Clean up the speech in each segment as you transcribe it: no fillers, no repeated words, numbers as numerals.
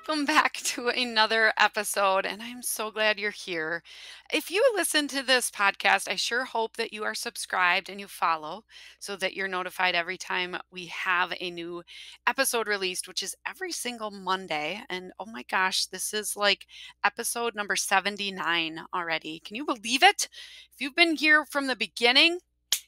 welcome back to another episode, and I'm so glad you're here. If you listen to this podcast, I sure hope that you are subscribed and you follow so that you're notified every time we have a new episode released, which is every single Monday. And oh my gosh, this is like episode number 79 already. Can you believe it? If you've been here from the beginning,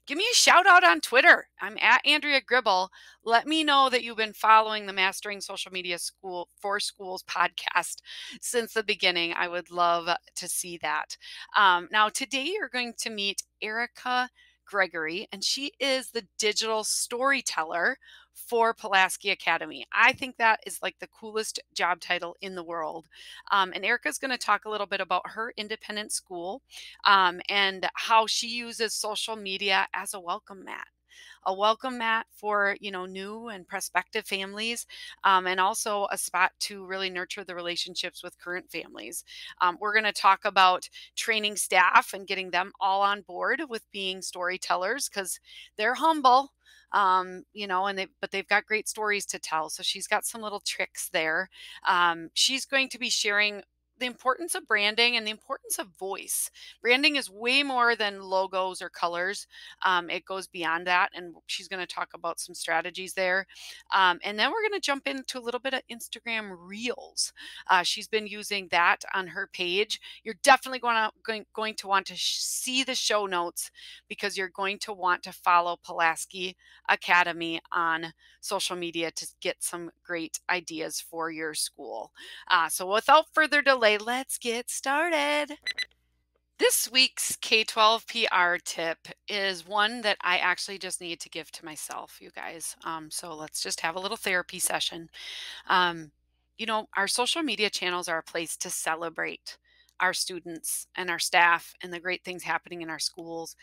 give me a shout out on Twitter. I'm at Andrea Gribble. Let me know that you've been following the Mastering Social Media School for Schools podcast since the beginning. I would love to see that. Now, today you're going to meet Erica Gregory, and she is the digital storyteller for Pulaski Academy. I think that is like the coolest job title in the world. And Erica's going to talk a little bit about her independent school and how she uses social media as a welcome mat for new and prospective families, and also a spot to really nurture the relationships with current families. We're going to talk about training staff and getting them all on board with being storytellers because they're humble. But they've got great stories to tell. So she's got some little tricks there. She's going to be sharing the importance of branding and the importance of voice. Branding is way more than logos or colors. It goes beyond that, and she's going to talk about some strategies there. And then we're going to jump into a little bit of Instagram Reels. She's been using that on her page. You're definitely going to want to see the show notes because you're going to want to follow Pulaski Academy on social media to get some great ideas for your school. So without further delay, let's get started. This week's K-12 PR tip is one that I actually just need to give to myself, you guys. So let's just have a little therapy session. Our social media channels are a place to celebrate our students and our staff and the great things happening in our schools.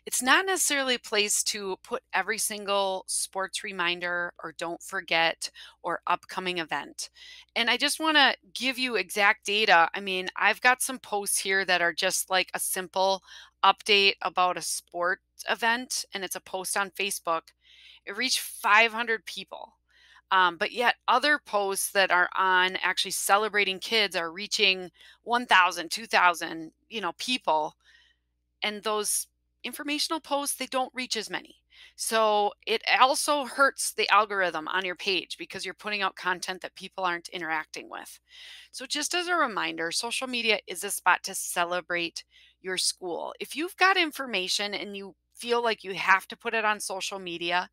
It's not necessarily a place to put every single sports reminder or don't forget or upcoming event. And I just want to give you exact data. I mean, I've got some posts here that are just like a simple update about a sport event, and it's a post on Facebook. It reached 500 people. But yet other posts that are on actually celebrating kids are reaching 1,000, 2,000, people. And those informational posts, they don't reach as many. So it also hurts the algorithm on your page because you're putting out content that people aren't interacting with. So just as a reminder, social media is a spot to celebrate your school. If you've got information and you feel like you have to put it on social media,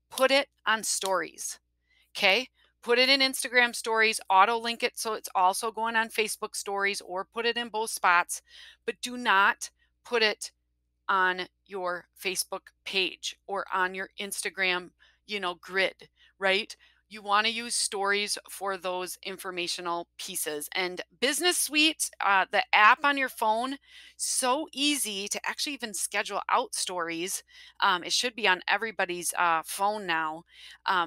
put it on stories. Okay. Put it in Instagram stories, auto link it so it's also going on Facebook stories, or put it in both spots, but do not put it on your Facebook page or on your Instagram, grid, right? You want to use stories for those informational pieces. And Business Suite, the app on your phone, so easy to actually even schedule out stories. It should be on everybody's phone now,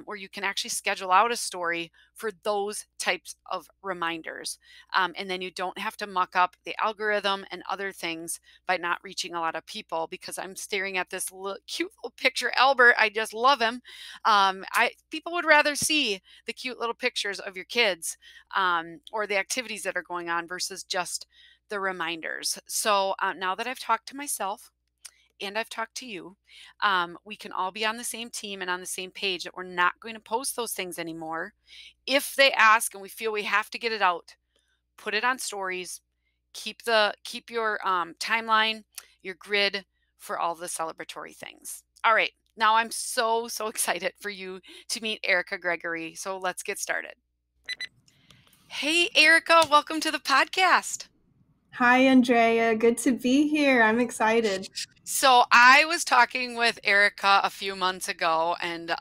where you can actually schedule out a story for those types of reminders. And then you don't have to muck up the algorithm and other things by not reaching a lot of people, because I'm staring at this cute little picture, Albert. I just love him. People would rather see the cute little pictures of your kids or the activities that are going on versus just the reminders. So now that I've talked to myself and I've talked to you, we can all be on the same team and on the same page that we're not going to post those things anymore. If they ask and we feel we have to get it out, put it on stories. Keep your timeline, your grid for all the celebratory things. All right. Now I'm so excited for you to meet Erica Gregory. So let's get started. Hey, Erica, welcome to the podcast. Hi, Andrea. Good to be here. I'm excited. So I was talking with Erica a few months ago and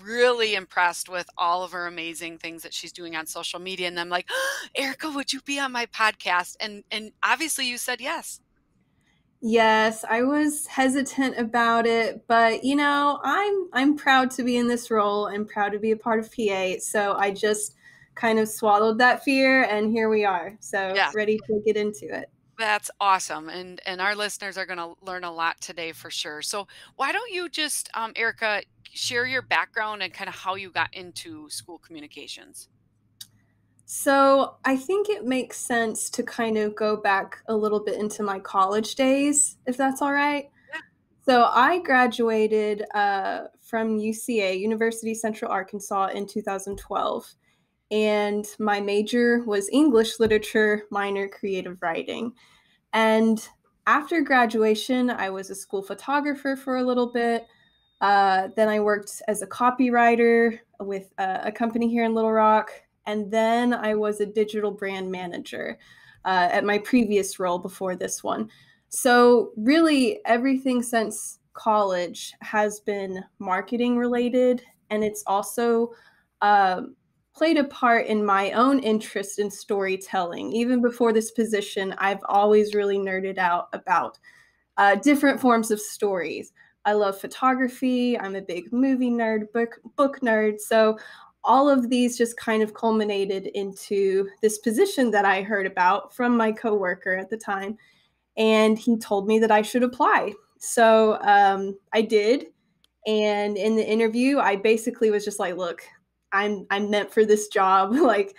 really impressed with all of her amazing things that she's doing on social media. And I'm like, oh, Erica, would you be on my podcast? And obviously you said yes. Yes, I was hesitant about it, but I'm proud to be in this role and proud to be a part of PA. So I just kind of swallowed that fear, and here we are. So Yeah. ready to get into it. That's awesome. And our listeners are going to learn a lot today for sure. So why don't you just, Erica, share your background and kind of how you got into school communications? So I think it makes sense to kind of go back a little bit into my college days, if that's all right. Yeah. So I graduated from UCA, University Central Arkansas, in 2012. And my major was English literature, minor creative writing. And after graduation, I was a school photographer for a little bit. Then I worked as a copywriter with a company here in Little Rock. And then I was a digital brand manager at my previous role before this one. So, really, everything since college has been marketing related. And it's also um, played a part in my own interest in storytelling. Even before this position, I've always really nerded out about different forms of stories. I love photography. I'm a big movie nerd, book nerd. So all of these just kind of culminated into this position that I heard about from my coworker at the time, and he told me that I should apply. So I did, and in the interview, I basically was just like, "Look, I'm meant for this job." Like,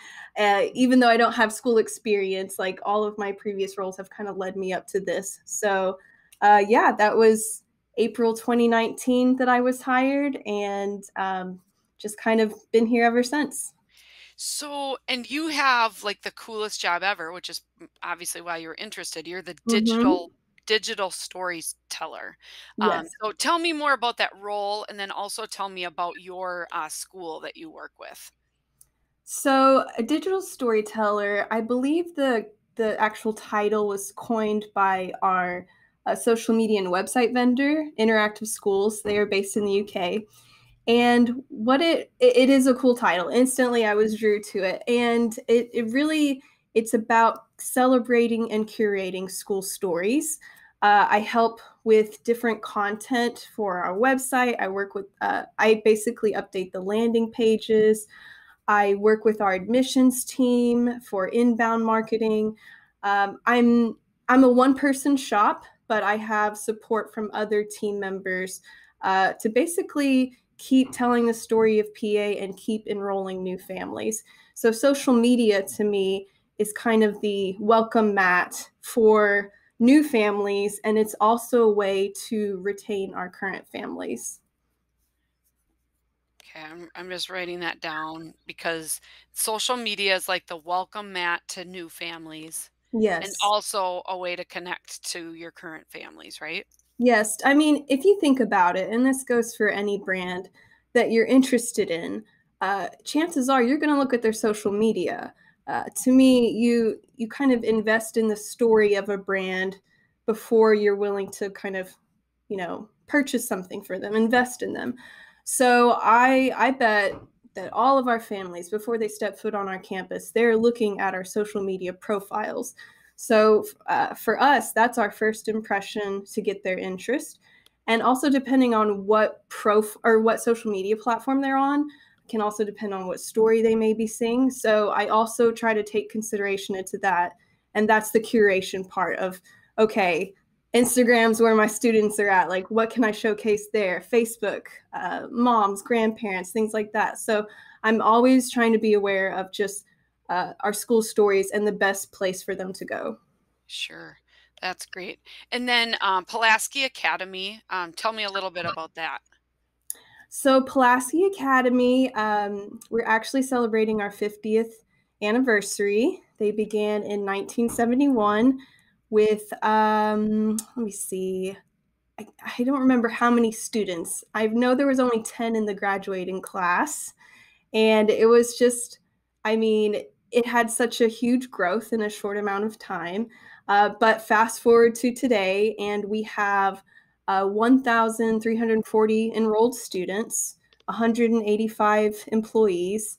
even though I don't have school experience, like all of my previous roles have kind of led me up to this. So, yeah, that was April 2019 that I was hired, and just kind of been here ever since. So, and you have like the coolest job ever, which is obviously why you're interested. You're the Hmm. digital storyteller. Yes. So tell me more about that role, and then also tell me about your school that you work with. So, a digital storyteller, I believe the actual title was coined by our social media and website vendor, Interactive Schools. They are based in the UK. And what it is a cool title. Instantly, I was drew to it, and it really it's about celebrating and curating school stories. I help with different content for our website. I work with I basically update the landing pages. I work with our admissions team for inbound marketing. Um, I'm I'm a one person shop, but I have support from other team members to basically keep telling the story of PA and keep enrolling new families. So social media to me is kind of the welcome mat for new families, and it's also a way to retain our current families. Okay, I'm just writing that down because social media is like the welcome mat to new families and Yes. also a way to connect to your current families, right? Yes. I mean, if you think about it, and this goes for any brand that you're interested in, chances are you're going to look at their social media. To me, you kind of invest in the story of a brand before you're willing to kind of, purchase something for them, invest in them. So I bet that all of our families, before they step foot on our campus, they're looking at our social media profiles. So for us, that's our first impression to get their interest. And also, depending on what or what social media platform they're on, can also depend on what story they may be seeing. So I also try to take consideration into that, and that's the curation part of okay. Instagram's where my students are at. Like, what can I showcase there? Facebook, moms, grandparents, things like that. So I'm always trying to be aware of just our school stories and the best place for them to go. Sure. That's great. And then Pulaski Academy, tell me a little bit about that. So, Pulaski Academy, we're actually celebrating our 50th anniversary. They began in 1971 with, let me see, I don't remember how many students. I know there was only 10 in the graduating class. And it was just, I mean, it had such a huge growth in a short amount of time. But fast forward to today, and we have 1,340 enrolled students, 185 employees.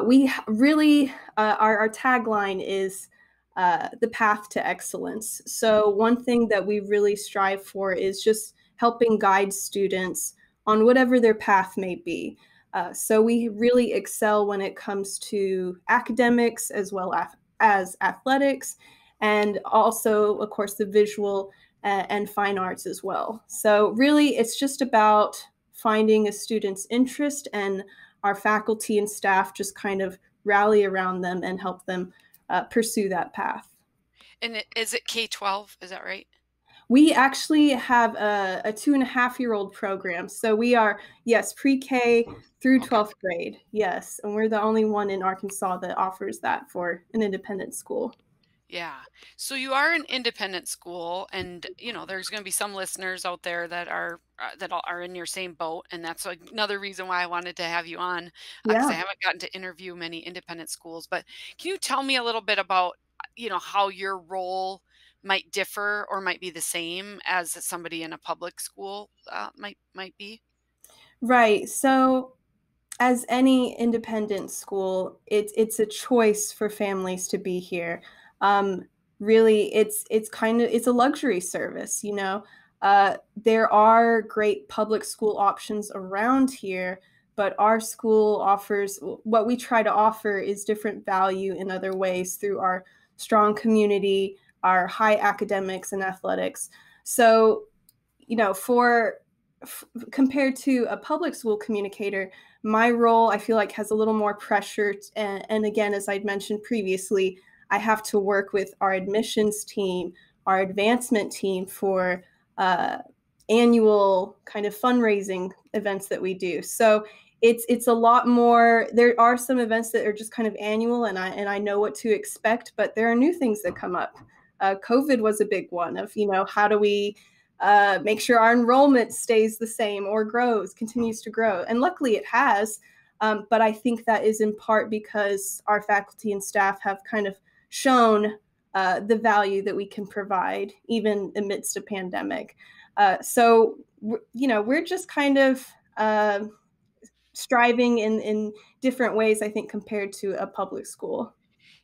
We really, our tagline is the path to excellence. So, one thing that we really strive for is just helping guide students on whatever their path may be. So we really excel when it comes to academics as well as athletics, and also, of course, the visual and fine arts as well. So really, it's just about finding a student's interest, and our faculty and staff just kind of rally around them and help them pursue that path. And is it K-12? Is that right? We actually have a 2.5-year-old program. So we are, yes, pre-K through Okay. 12th grade. Yes. And we're the only one in Arkansas that offers that for an independent school. Yeah. So you are an independent school, and there's going to be some listeners out there that are in your same boat, and that's another reason why I wanted to have you on, because I Yeah. haven't gotten to interview many independent schools. But can you tell me a little bit about how your role might differ or might be the same as somebody in a public school might be? Right. So as any independent school, it's a choice for families to be here. Um, Really, it's a luxury service. There are great public school options around here, but our school offers what we try to offer is different value in other ways through our strong community, our high academics and athletics. So for compared to a public school communicator, my role I feel like has a little more pressure. And again, as I'd mentioned previously, I have to work with our admissions team, our advancement team for uh, annual kind of fundraising events that we do. So it's a lot more. There are some events that are just kind of annual, and I know what to expect, but there are new things that come up. COVID was a big one of how do we make sure our enrollment stays the same or continues to grow. And luckily it has. But I think that is in part because our faculty and staff have kind of shown the value that we can provide even amidst a pandemic. We're just kind of striving in different ways, I think, compared to a public school.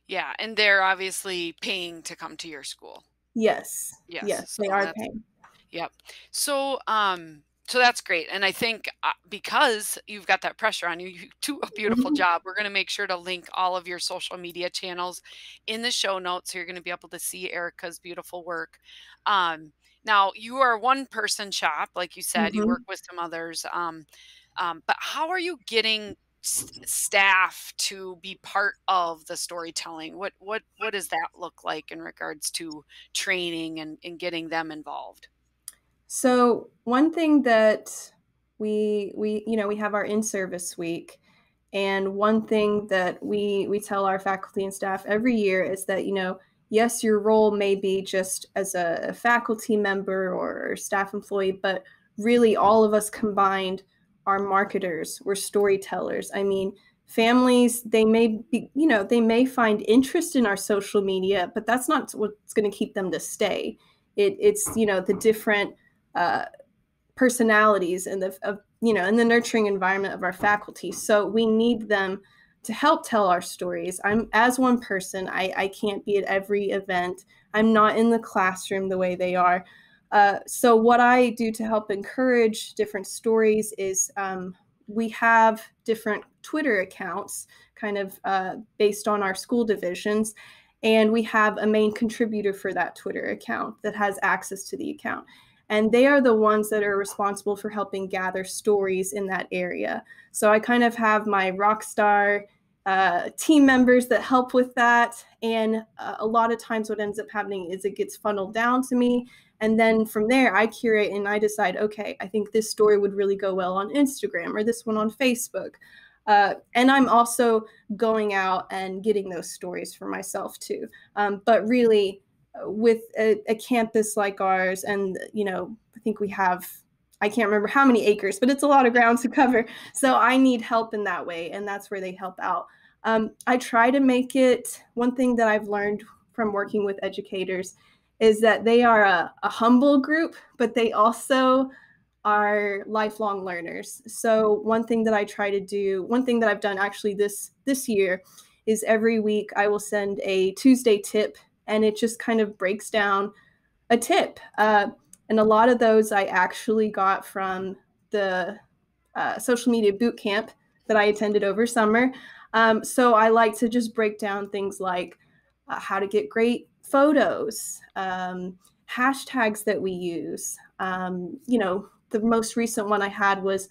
Yeah, and they're obviously paying to come to your school. Yes. Yes, Yes, they so are that's paying. Yep. So that's great, and I think, because you've got that pressure on you, you do a beautiful Mhm. job. We're gonna make sure to link all of your social media channels in the show notes, so you're gonna be able to see Erica's beautiful work. Um, Now you are a one-person shop, like you said, you work Mhm. with some others, but how are you getting staff to be part of the storytelling? What does that look like in regards to training and getting them involved? So one thing that we have our in-service week, and one thing that we tell our faculty and staff every year is that yes, your role may be just as a faculty member or staff employee, but really all of us combined are marketers, we're storytellers. I mean, families, they may find interest in our social media, but that's not what's going to keep them to stay. It's the different uh, personalities and in the nurturing environment of our faculty. So we need them to help tell our stories. I'm as one person, I can't be at every event. I'm not in the classroom the way they are. So what I do to help encourage different stories is we have different Twitter accounts, kind of based on our school divisions. And we have a main contributor for that Twitter account that has access to the account. And they are the ones that are responsible for helping gather stories in that area. So I kind of have my rock star team members that help with that. And a lot of times, what ends up happening is it gets funneled down to me. And then from there, I curate and I decide, okay, I think this story would really go well on Instagram or this one on Facebook. And I'm also going out and getting those stories for myself too. But really, with a campus like ours, and I think we have, I can't remember how many acres, but it's a lot of ground to cover. So I need help in that way, and that's where they help out. I try to make it, one thing that I've learned from working with educators is that they are a humble group, but they also are lifelong learners. So one thing that I try to do, one thing that I've done actually this year, is every week I will send a Tuesday tip, and it just kind of breaks down a tip. And a lot of those I actually got from the social media boot camp that I attended over summer. So I like to just break down things like how to get great photos, hashtags that we use. The most recent one I had was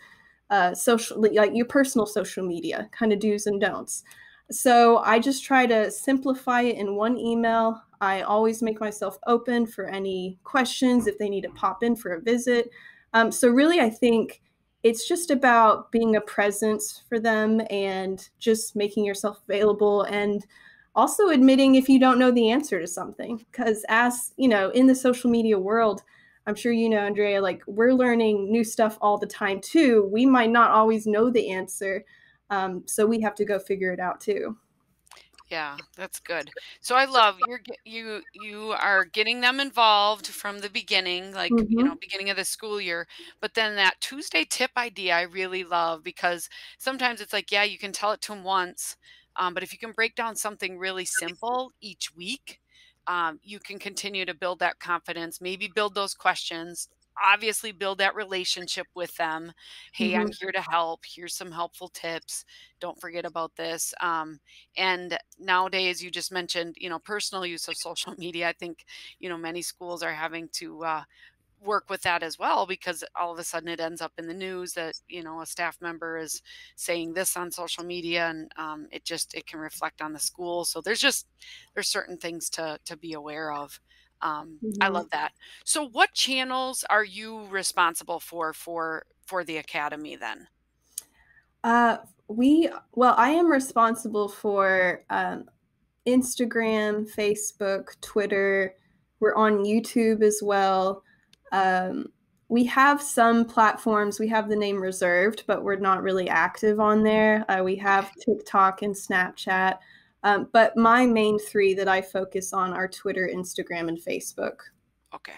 social, like your personal social media kind of do's and don'ts. So I just try to simplify it in one email. I always make myself open for any questions if they need to pop in for a visit. So really, I think it's just about being a presence for them and just making yourself available and also admitting if you don't know the answer to something. Because as you know, in the social media world, I'm sure you know, Andrea, like we're learning new stuff all the time too. We might not always know the answer, so we have to go figure it out too. Yeah, that's good. So I love you are getting them involved from the beginning, like, Mhm. beginning of the school year. But then that Tuesday tip idea I really love because sometimes it's like, yeah, you can tell it to them once, but if you can break down something really simple each week, you can continue to build that confidence, maybe build those questions. Obviously, build that relationship with them. Hey, I'm Mhm. here to help. Here's some helpful tips. Don't forget about this. And nowadays, you just mentioned, personal use of social media. I think, many schools are having to work with that as well because all of a sudden it ends up in the news that a staff member is saying this on social media, and it can reflect on the school. So there's certain things to be aware of. I Mhm. love that. So what channels are you responsible for the academy then? Uh, I am responsible for Instagram, Facebook, Twitter. We're on YouTube as well. Um, we have some platforms. We have the name reserved, but we're not really active on there. We Okay. have TikTok and Snapchat. But my main three that I focus on are Twitter, Instagram, and Facebook. Okay.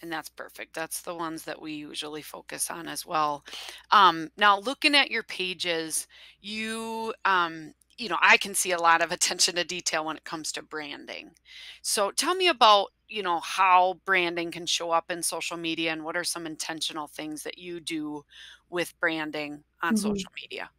And that's perfect. That's the ones that we usually focus on as well. Now, looking at your pages, I can see a lot of attention to detail when it comes to branding. So, tell me about how branding can show up in social media, and what are some intentional things that you do with branding on Mhm. social media?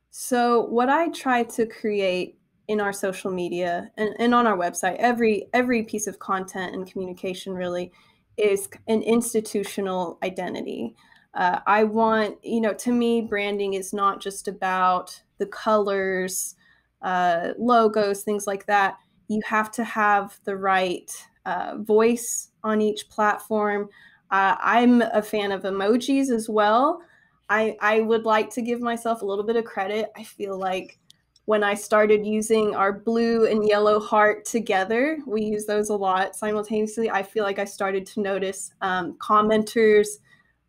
So what I try to create in our social media and on our website, every piece of content and communication really is an institutional identity. I want, to me, branding is not just about the colors, logos, things like that. You have to have the right voice on each platform. I'm a fan of emojis as well. I would like to give myself a little bit of credit. I feel like when I started using our blue and yellow heart together, we use those a lot simultaneously. I feel like I started to notice commenters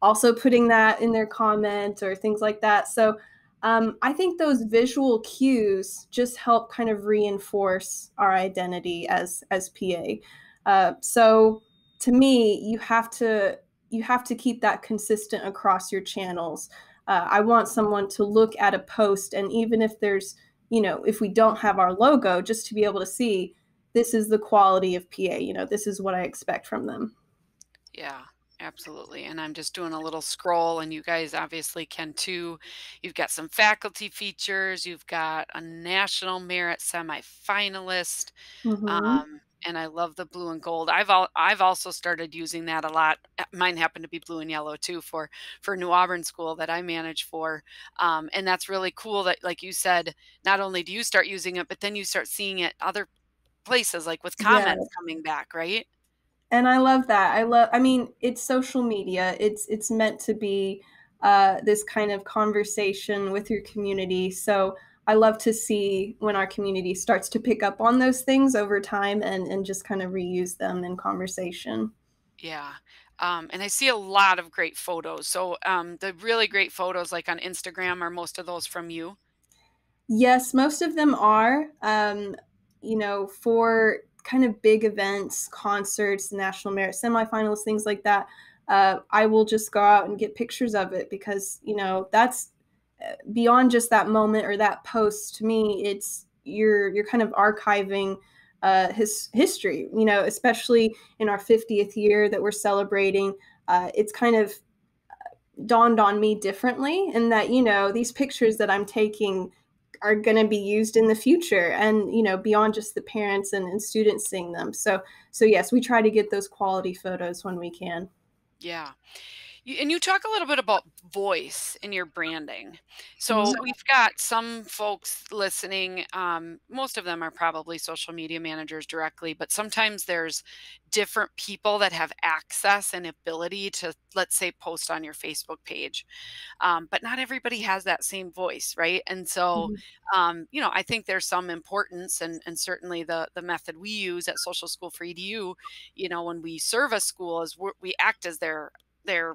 also putting that in their comment or things like that. So I think those visual cues just help kind of reinforce our identity as PA. So to me, you have to keep that consistent across your channels. I want someone to look at a post, and even if if we don't have our logo, just to be able to see this is the quality of PA. This is what I expect from them. Yeah, absolutely. And I'm just doing a little scroll, and you guys obviously can too. You've got some faculty features, you've got a national merit semifinalist, Hmm. and I love the blue and gold. I've also started using that a lot. Mine happen to be blue and yellow too for New Auburn School that I manage for, and that's really cool. That, like you said, not only do you start using it, but then you start seeing it other places, like with Yeah. comments coming back, right? And I love that. I mean, it's social media. It's meant to be this kind of conversation with your community. So I love to see when our community starts to pick up on those things over time and just kind of reuse them in conversation. Yeah. And I see a lot of great photos. So, the really great photos, like on Instagram, are most of those from you? Yes, most of them are. For kind of big events, concerts, national merit semifinals, things like that. I will just go out and get pictures of it because that's beyond just that moment or that post. To me, it's you're kind of archiving his history. Especially in our 50th year that we're celebrating. It's kind of dawned on me differently in that these pictures that I'm taking are going to be used in the future and beyond just the parents and students seeing them. So yes, we try to get those quality photos when we can. Yeah. And you talk a little bit about voice in your branding. So Mhm. we've got some folks listening. Most of them are probably social media managers directly, but sometimes there's different people that have access and ability to, let's say, post on your Facebook page. But not everybody has that same voice, right? And so, Mhm. I think there's some importance, and certainly the method we use at Social School for EDU, when we serve a school, is we act as their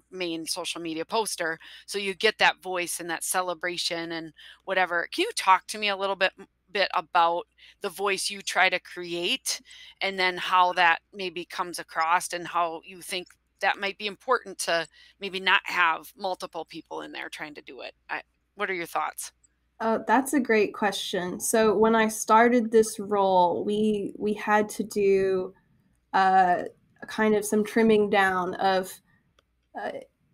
main social media poster, so you get that voice and that celebration and whatever. Can you talk to me a little bit about the voice you try to create, and then how that maybe comes across, and how you think that might be important to maybe not have multiple people in there trying to do it? What are your thoughts? That's a great question. So when I started this role, we had to do uh, kind of some trimming down of uh,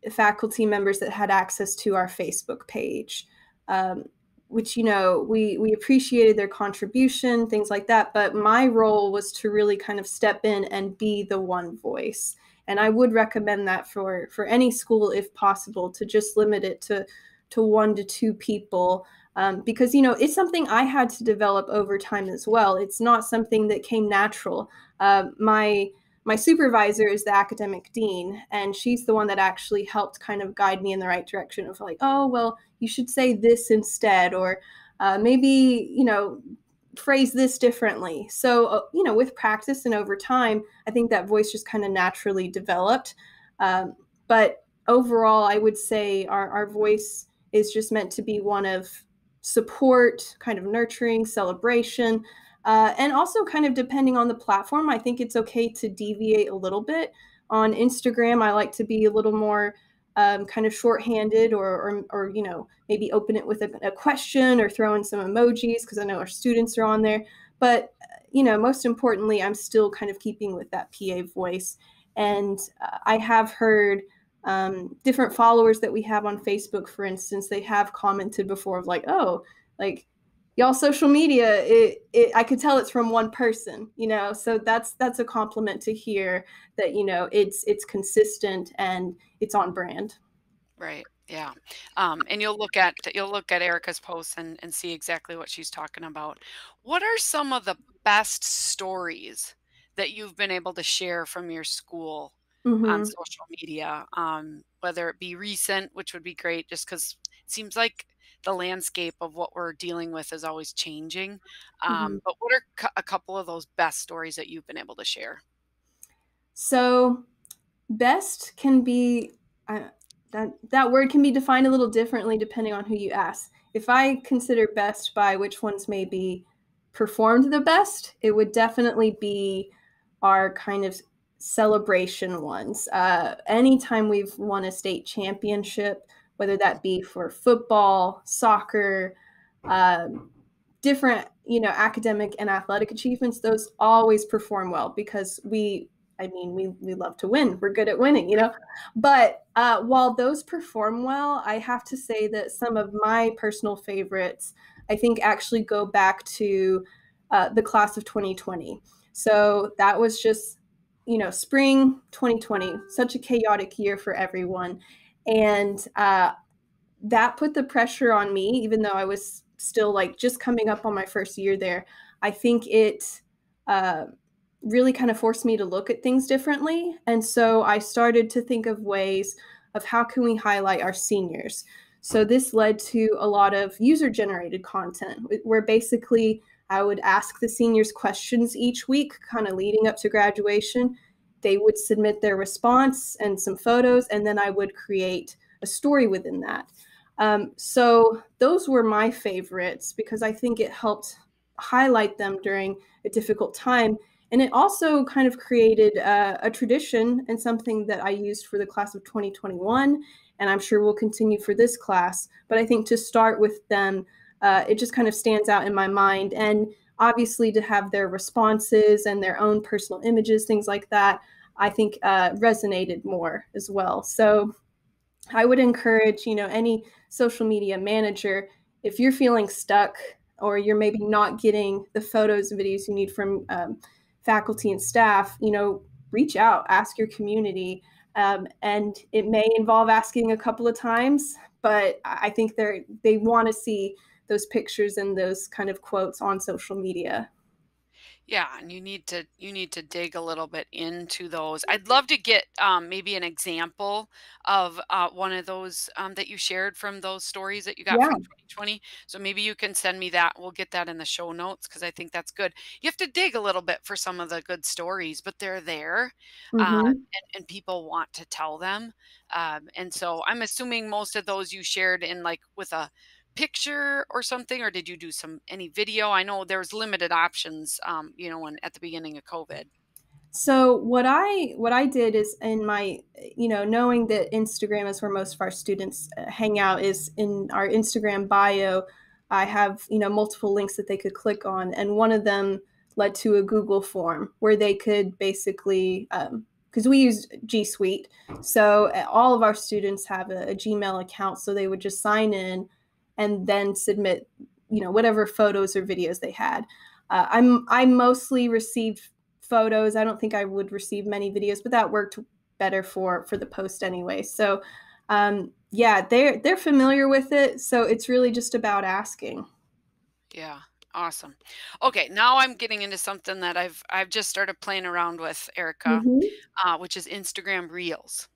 faculty members that had access to our Facebook page, um, which we appreciated their contribution, things like that. But my role was to really kind of step in and be the one voice. And I would recommend that for any school, if possible, to just limit it to 1 to 2 people. Because it's something I had to develop over time as well. It's not something that came natural. My supervisor is the academic dean, and she's the one that actually helped kind of guide me in the right direction of like, oh well, you should say this instead, or maybe phrase this differently. So with practice and over time, I think that voice just kind of naturally developed. But overall, I would say our voice is just meant to be one of support, kind of nurturing, celebration, and also kind of depending on the platform, I think it's okay to deviate a little bit. On Instagram, I like to be a little more kind of shorthanded, or maybe open it with a question or throw in some emojis because I know our students are on there. But most importantly, I'm still kind of keeping with that PA voice. And I have heard different followers that we have on Facebook, for instance, they have commented before of like, oh, like y'all social media, I could tell it's from one person, so that's a compliment to hear that it's consistent and it's on brand. Right. Yeah. And you'll look at Erica's posts and see exactly what she's talking about. What are some of the best stories that you've been able to share from your school on Hmm. social media? Whether it be recent, which would be great, just because it seems like the landscape of what we're dealing with is always changing. Hmm. But what are a couple of those best stories that you've been able to share? So best can be uh, that word can be defined a little differently depending on who you ask. If I consider best by which ones maybe performed the best, it would definitely be our kind of celebration ones. Anytime we've won a state championship, whether that be for football, soccer, um, different academic and athletic achievements, those always perform well because we love to win, we're good at winning, but while those perform well, I have to say that some of my personal favorites, I think, actually go back to the class of 2020. So that was just spring 2020, such a chaotic year for everyone. And that put the pressure on me, even though I was still like just coming up on my first year there. I think it uh, really kind of forced me to look at things differently. And so I started to think of ways of how can we highlight our seniors. So this led to a lot of user generated content where basically I would ask the seniors questions each week, kind of leading up to graduation. They would submit their response and some photos, and then I would create a story within that. So those were my favorites because I think it helped highlight them during a difficult time. And it also kind of created a tradition and something that I used for the class of 2021. And I'm sure will continue for this class. But I think to start with them, it just kind of stands out in my mind. And obviously, to have their responses and their own personal images, things like that, I think resonated more as well. So I would encourage, any social media manager, if you're feeling stuck or you're maybe not getting the photos and videos you need from faculty and staff, reach out, ask your community. And it may involve asking a couple of times, but I think they want to see those pictures and those kind of quotes on social media. Yeah, and you need to dig a little bit into those. I'd love to get maybe an example of one of those that you shared from those stories that you got Yeah. from 2020. So maybe you can send me that. We'll get that in the show notes because I think that's good. You have to dig a little bit for some of the good stories, but they're there, Hmm. and people want to tell them. And so I'm assuming most of those you shared in like with a picture or something, or did you do any video? I know there was limited options, when at the beginning of COVID. So what I did is in my, knowing that Instagram is where most of our students hang out, is in our Instagram bio. I have multiple links that they could click on, and one of them led to a Google form where they could basically, because we use G Suite, so all of our students have a Gmail account, so they would just sign in and then submit whatever photos or videos they had. I mostly received photos. I don't think I would receive many videos, but that worked better for the post anyway. So yeah, they're familiar with it. So it's really just about asking. Yeah, awesome. Okay, now I'm getting into something that I've just started playing around with, Erica, Hmm. which is Instagram Reels.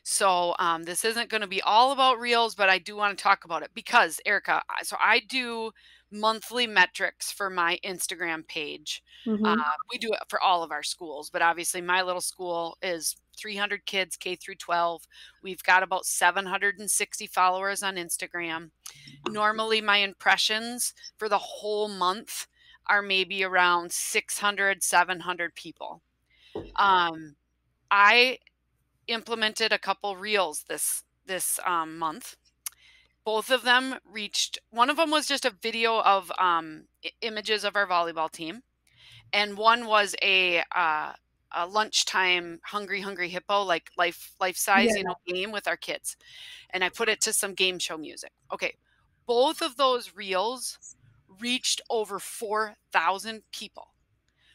So this isn't going to be all about Reels, but I do want to talk about it because, Erica, so I do monthly metrics for my Instagram page. Uh, Hmm. we do it for all of our schools, but obviously my little school is 300 kids, K through 12. We've got about 760 followers on Instagram. Normally, my impressions for the whole month are maybe around 600, 700 people. Um, I implemented a couple reels this month. Both of them reached. One of them was just a video of images of our volleyball team, and one was a lunchtime hungry hippo, like life size, Yeah. game with our kids. And I put it to some game show music. Okay, both of those reels reached over 4,000 people.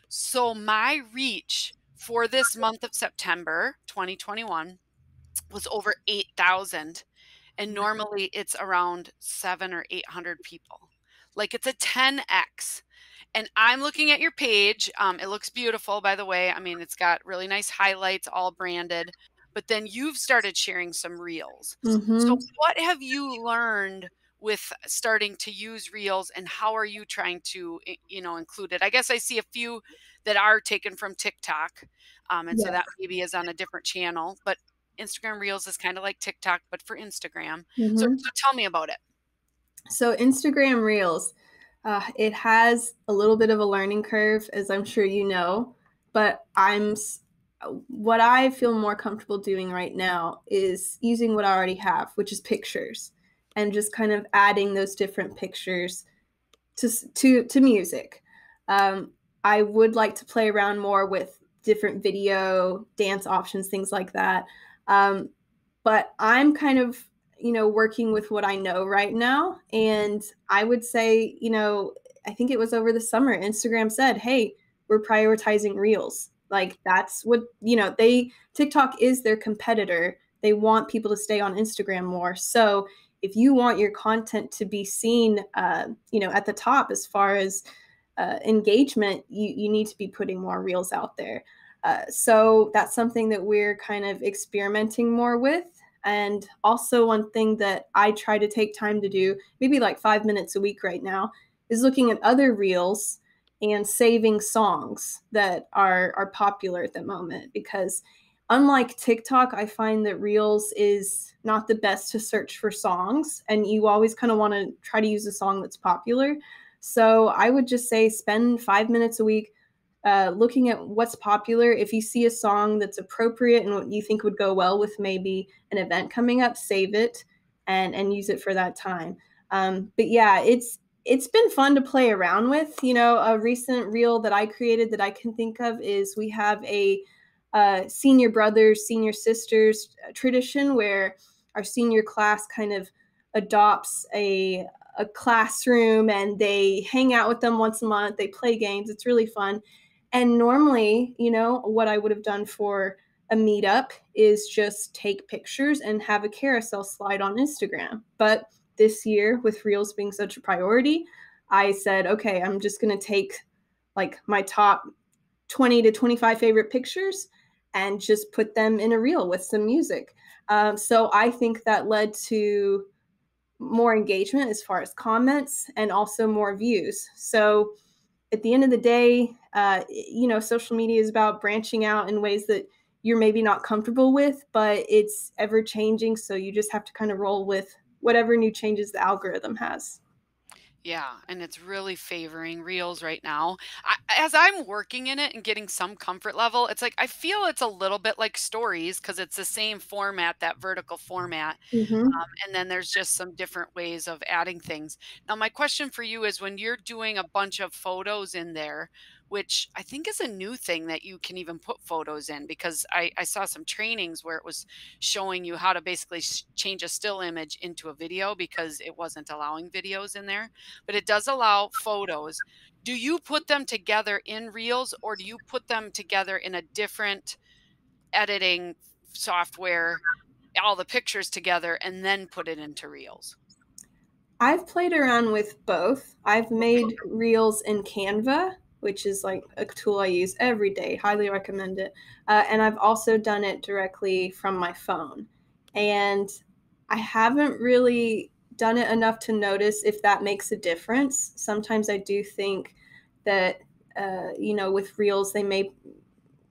So my reach for this month of September 2021 was over 8,000, and normally it's around 7 or 800 people. Like it's a 10x. And I'm looking at your page. It looks beautiful, by the way. I mean, it's got really nice highlights, all branded. But then you've started sharing some reels. So, Hmm. what have you learned with starting to use reels, and how are you trying to, include it? I guess I see a few that are taken from TikTok, and so Yeah. that maybe is on a different channel. But Instagram Reels is kind of like TikTok, but for Instagram. So Hmm. tell me about it. So Instagram Reels, it has a little bit of a learning curve, as I'm sure you know, but what I feel more comfortable doing right now is using what I already have, which is pictures, and just kind of adding those different pictures to music. Um, I would like to play around more with different video, dance options, things like that. Um, but I'm kind of working with what I know right now, and I would say I think it was over the summer Instagram said, "Hey, we're prioritizing reels." Like that's what they TikTok is their competitor. They want people to stay on Instagram more. So if you want your content to be seen, at the top as far as engagement, you need to be putting more reels out there. So that's something that we're kind of experimenting more with. And also, one thing that I try to take time to do, maybe like 5 minutes a week right now, is looking at other reels and saving songs that are popular at the moment. Because unlike TikTok, I find that Reels is not the best to search for songs, and you always kind of want to try to use a song that's popular. So I would just say spend 5 minutes a week looking at what's popular. If you see a song that's appropriate and what you think would go well with maybe an event coming up, save it and use it for that time. But yeah, it's been fun to play around with. A recent reel that I created that I can think of is we have a senior brothers, senior sisters tradition where our senior class kind of adopts a classroom and they hang out with them once a month. They play games. It's really fun. And normally, what I would have done for a meetup is just take pictures and have a carousel slide on Instagram. But this year, with Reels being such a priority, I said, okay, I'm just going to take like my top 20 to 25 favorite pictures and just put them in a reel with some music. So I think that led to more engagement as far as comments and also more views. So at the end of the day, social media is about branching out in ways that you're maybe not comfortable with, but it's ever changing. So you just have to kind of roll with whatever new changes the algorithm has. Yeah, and it's really favoring reels right now. As I'm working in it and getting some comfort level, it's like I feel it's a little bit like stories because it's the same format, that vertical format. Mm-hmm. And then there's just some different ways of adding things. Now, my question for you is when you're doing a bunch of photos in there, which I think is a new thing that you can even put photos in, because I saw some trainings where it was showing you how to basically change a still image into a video because it wasn't allowing videos in there, but it does allow photos. Do you put them together in Reels or do you put them together in a different editing software, all the pictures together and then put it into reels? I've played around with both. I've Okay. made reels in Canva, which is like a tool I use every day. Highly recommend it. And I've also done it directly from my phone. And I haven't really done it enough to notice if that makes a difference. Sometimes I do think that, with reels, they may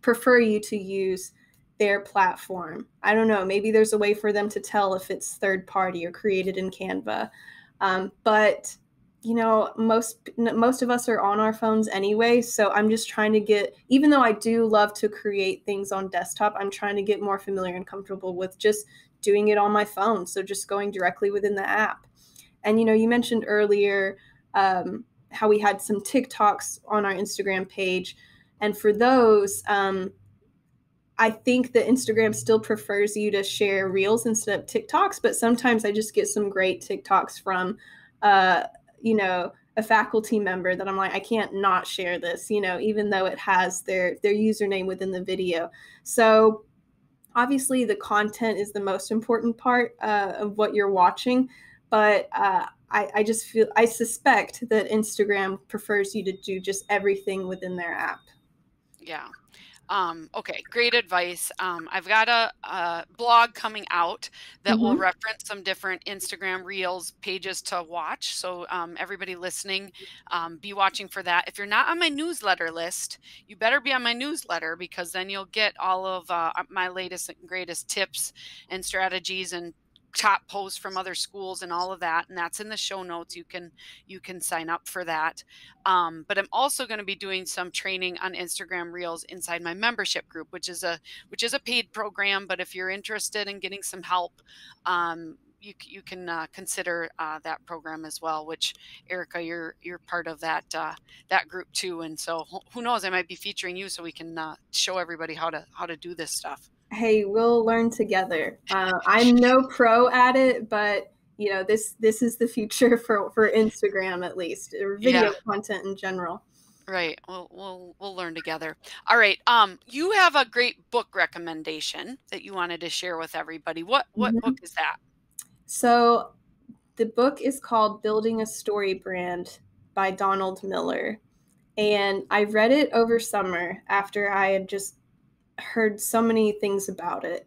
prefer you to use their platform. I don't know. Maybe there's a way for them to tell if it's third party or created in Canva. But most of us are on our phones anyway, so I'm just trying to get, even though I do love to create things on desktop, I'm trying to get more familiar and comfortable with just doing it on my phone, so just going directly within the app. And you mentioned earlier how we had some TikToks on our Instagram page, and for those, I think that Instagram still prefers you to share reels instead of TikToks, but sometimes I just get some great TikToks from, a faculty member that I'm like, I can't not share this, even though it has their username within the video. So obviously, the content is the most important part of what you're watching, but I just I suspect that Instagram prefers you to do just everything within their app. Yeah. Okay, great advice. I've got a blog coming out that will Mm-hmm. reference some different Instagram Reels pages to watch. So, everybody listening, be watching for that. If you're not on my newsletter list, you better be on my newsletter because then you'll get all of my latest and greatest tips and strategies and top posts from other schools and all of that, and that's in the show notes. You can sign up for that. But I'm also going to be doing some training on Instagram Reels inside my membership group, which is a paid program. But if you're interested in getting some help, you can consider that program as well. Which, Erica, you're part of that group too, and so who knows? I might be featuring you so we can show everybody how to do this stuff. Hey, we'll learn together. I'm no pro at it, but this is the future for Instagram at least, or video Yeah. content in general. Right. We'll learn together. All right. You have a great book recommendation that you wanted to share with everybody. What book Mhm. is that? So the book is called Building a Story Brand by Donald Miller. And I read it over summer after I had just heard so many things about it.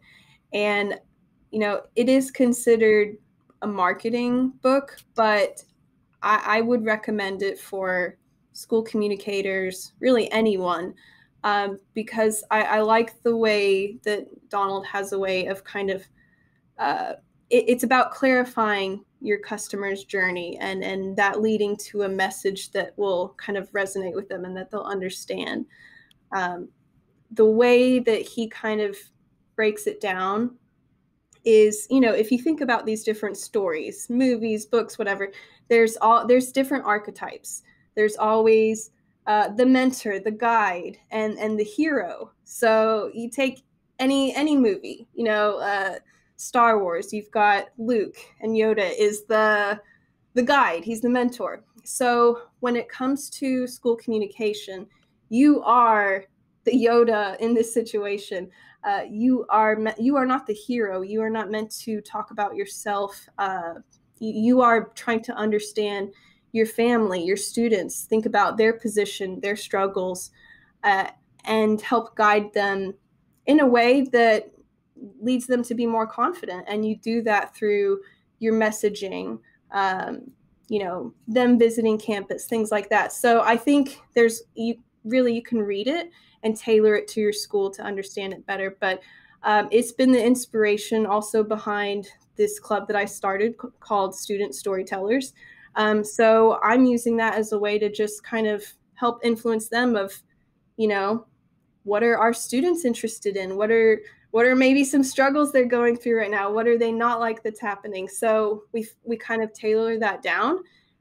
And, it is considered a marketing book, but I would recommend it for school communicators, really anyone, because I like the way that Donald has a way of kind of, uh, it's about clarifying your customer's journey and that leading to a message that will kind of resonate with them and that they'll understand. Um, the way that he kind of breaks it down is, if you think about these different stories, movies, books, whatever, there's different archetypes. There's always the mentor, the guide, and the hero. So you take any movie, Star Wars, you've got Luke, and Yoda is the guide, he's the mentor. So when it comes to school communication, you are the Yoda in this situation. You are not the hero. You are not meant to talk about yourself. You are trying to understand your family, your students, think about their position, their struggles, uh, and help guide them in a way that leads them to be more confident. And you do that through your messaging, um, them visiting campus, things like that. So I think you can read it and tailor it to your school to understand it better. But it's been the inspiration also behind this club that I started called Student Storytellers. So I'm using that as a way to just kind of help influence them of, you know, what are our students interested in? What are maybe some struggles they're going through right now? What are they not like that's happening? So we kind of tailor that down,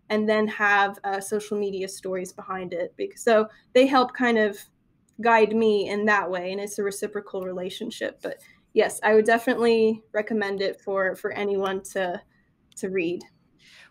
and then have social media stories behind it. So they help kind of guide me in that way, and it's a reciprocal relationship. But yes, I would definitely recommend it for anyone to read.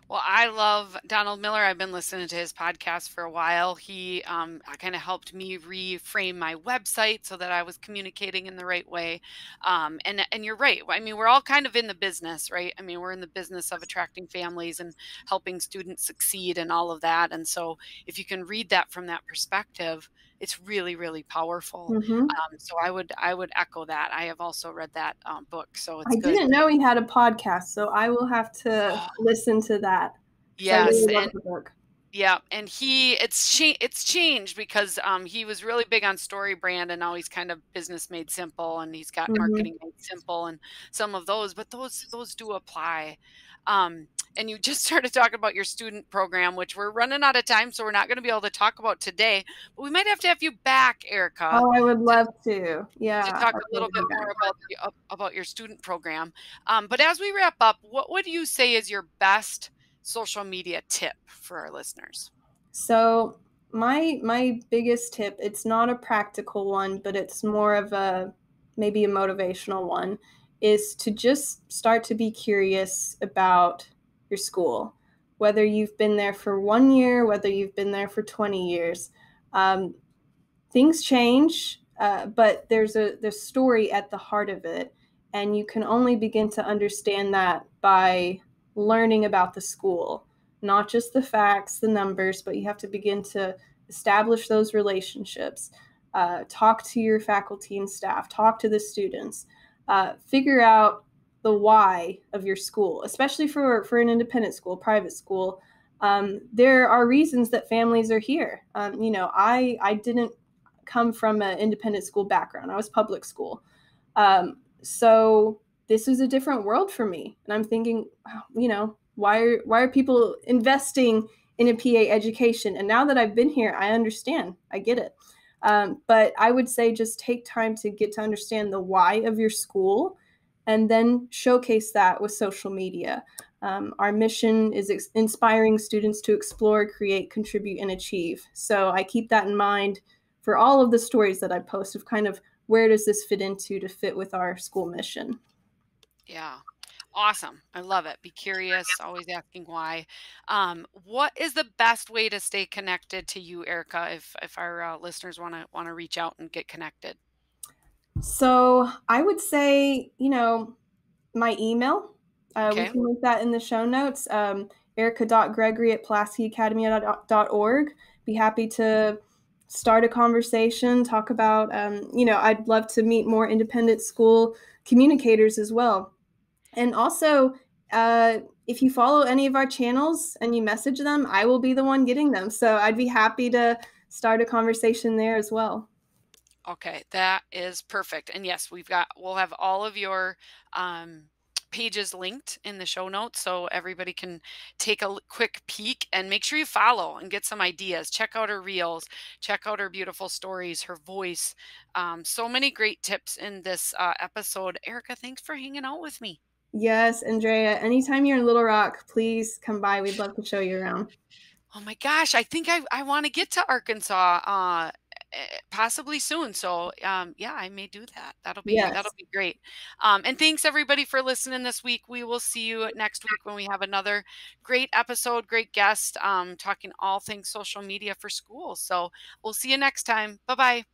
Well, I love Donald Miller. I've been listening to his podcast for a while. He kind of helped me reframe my website so that I was communicating in the right way. And you're right. I mean, we're all kind of in the business, right? I mean, we're in the business of attracting families and helping students succeed and all of that. And so, if you can read that from that perspective, it's really, really powerful. Hmm. So I would echo that. I have also read that book, so it's I good. didn't know he had a podcast, so I will have to listen to that because I Yes, really love and the book. yeah, and it's changed because he was really big on story brand, and now he's kind of business made simple, and he's got Hmm. marketing made simple and some of those, but those do apply. Um, and you just started talking about your student program, which we're running out of time, so we're not going to be able to talk about today. But we might have you back, Erica, Oh, I would to love to. to Yeah, talk I'd a love little to bit be more back. about your student program. But as we wrap up, what would you say is your best social media tip for our listeners? So my biggest tip, it's not a practical one, but it's more of a maybe a motivational one, is to just start to be curious about your school. Whether you've been there for 1 year, whether you've been there for 20 years. Um, Things change, but there's story at the heart of it, and you can only begin to understand that by learning about the school, not just the facts, the numbers, but you have to begin to establish those relationships. Talk to your faculty and staff, talk to the students, figure out the why of your school, especially for an independent school, private school. There are reasons that families are here. I didn't come from an independent school background. I was public school. So this was a different world for me. And I'm thinking, why are people investing in a PA education? And now that I've been here, I understand. I get it. But I would say just take time to get to understand the why of your school, and then showcase that with social media. Our mission is inspiring students to explore, create, contribute, and achieve. So I keep that in mind for all of the stories that I post of kind of where does this fit into to fit with our school mission. Yeah. Awesome. I love it. Be curious, always asking why. What is the best way to stay connected to you, Erica, if our listeners want to reach out and get connected? So I would say, my email. We Okay. can link that in the show notes. Erica.Gregory at PulaskiAcademy.org. Be happy to start a conversation, talk about, I'd love to meet more independent school communicators as well. And also, if you follow any of our channels and you message them, I will be the one getting them. So I'd be happy to start a conversation there as well. Okay, that is perfect. And yes, we'll have all of your um, pages linked in the show notes so everybody can take a quick peek and make sure you follow and get some ideas. Check out her reels, check out her beautiful stories, her voice. So many great tips in this episode. Erica, thanks for hanging out with me. Yes, Andrea, anytime you're in Little Rock, please come by. We'd love to show you around. Oh my gosh, I think I want to get to Arkansas possibly soon. So yeah, I may do that. That'll Yes. be great. And thanks everybody for listening this week. We will see you next week when we have another great episode, great guest talking all things social media for schools. So we'll see you next time. Bye-bye.